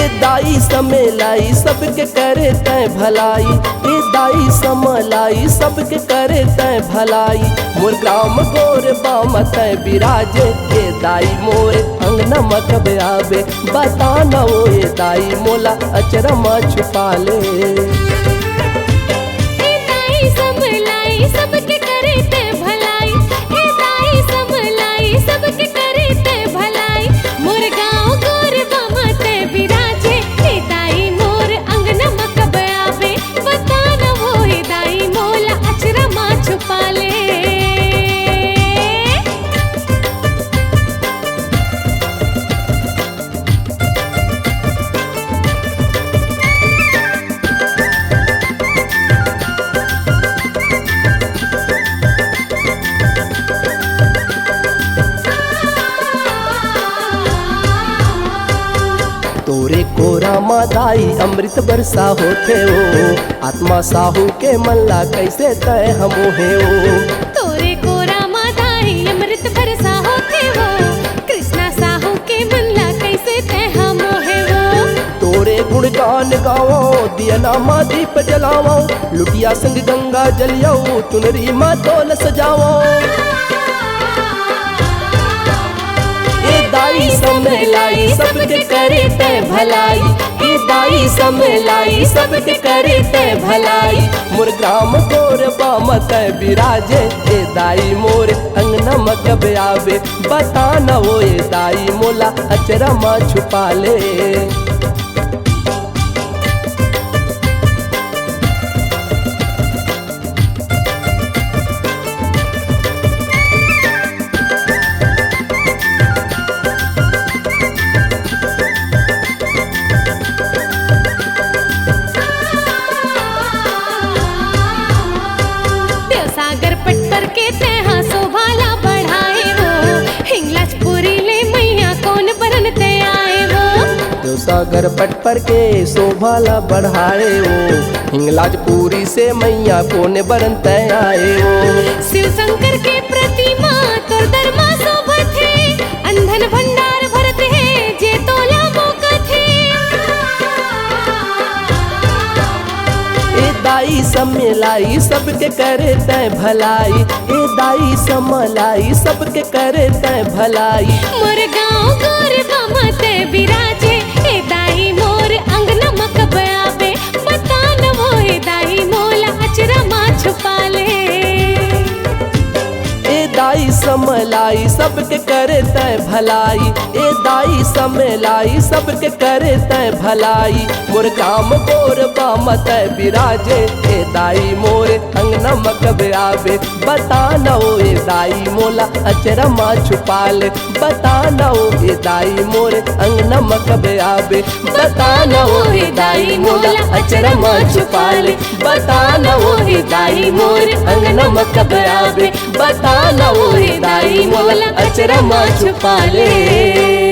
ए दाई समेलाई सबके करे तय भलाई, ए दाई समलाई सबके करे तय भलाई। मोर ग्राम गोर बाम तय बिराजे, ए दाई मोर अंगना मकब आवे, बता न वो ए दाई मोला अचरा में छुपा ले। ए दाई समलाई सबके करे तय भलाई, ए दाई समलाई सबके करे तय भलाई। मोर गाँव गोर बाम तय बिराजे, ए दाई मोर अंगना मकब आवे, बता न वो ए दाई मोला अचरा में छुपा ले। तोरे कोरा मादाई अमृत बरसा होते हो, आत्मा साहू के मल्ला कैसे तय हमो है ओ। तोरे कोरा मादाई अमृत बरसा होते हो, कृष्णा साहू के मनला कैसे तय हम है वो। तोरे गुणगान गावो दिया नामा दीप जलावो, लुटिया संग गंगा जलियो तुनरी माँ तोल सजावो। ए दाई समेलाई सबके करे तय भलाई, ए दाई समेलाई सबके करे तय भलाई। मोर ग्राम गोर बाम तय बिराजे, ए दाई मोर अंगना मकब आवे, बता न वो ए दाई मोला अचरा में छुपा ले। देवसागर पट पर के तेहा शोभाला बढ़ाए वो, हिंगलाजपुरी ले मैया कौन बरन ते आए वो। तो सागर पट पर के शोभाला बढ़ाए वो, हिंगलाजपुरी से मैया कोने बरन तय आए वो। शिव शंकर के प्रतिमा तोर दरमा शोभत है, अंधन भंडार भरत है जे तोला मोकत है। ए दाई समेलाई सबके करे तय भलाई, ए दाई समलाई सबके करे तय भलाई। मोर गाँव गोर बाम तय बिराजे, ए दाई मोर अंगना मकब आवे, बता न वो ए दाई मोला अचरा में छुपा ले। ए दाई समलाई सबके करे तय भलाई, ए दाई समेलाई सबके करे तय भलाई। मोर काम गोर बाम तय बिराजे, ए दाई मोर अंगना मकब आवे, बता न वो ए दाई मोला अचरा में छुपा ले। बता न वो ए दाई मोर अंगना मकब आवे, बता न वो ए दाई मोला अचरा में छुपा ले। बता न वो ए दाई मोर अंगना मकब आवे, बता न वो ए दाई मोला अचरा में छुपा ले।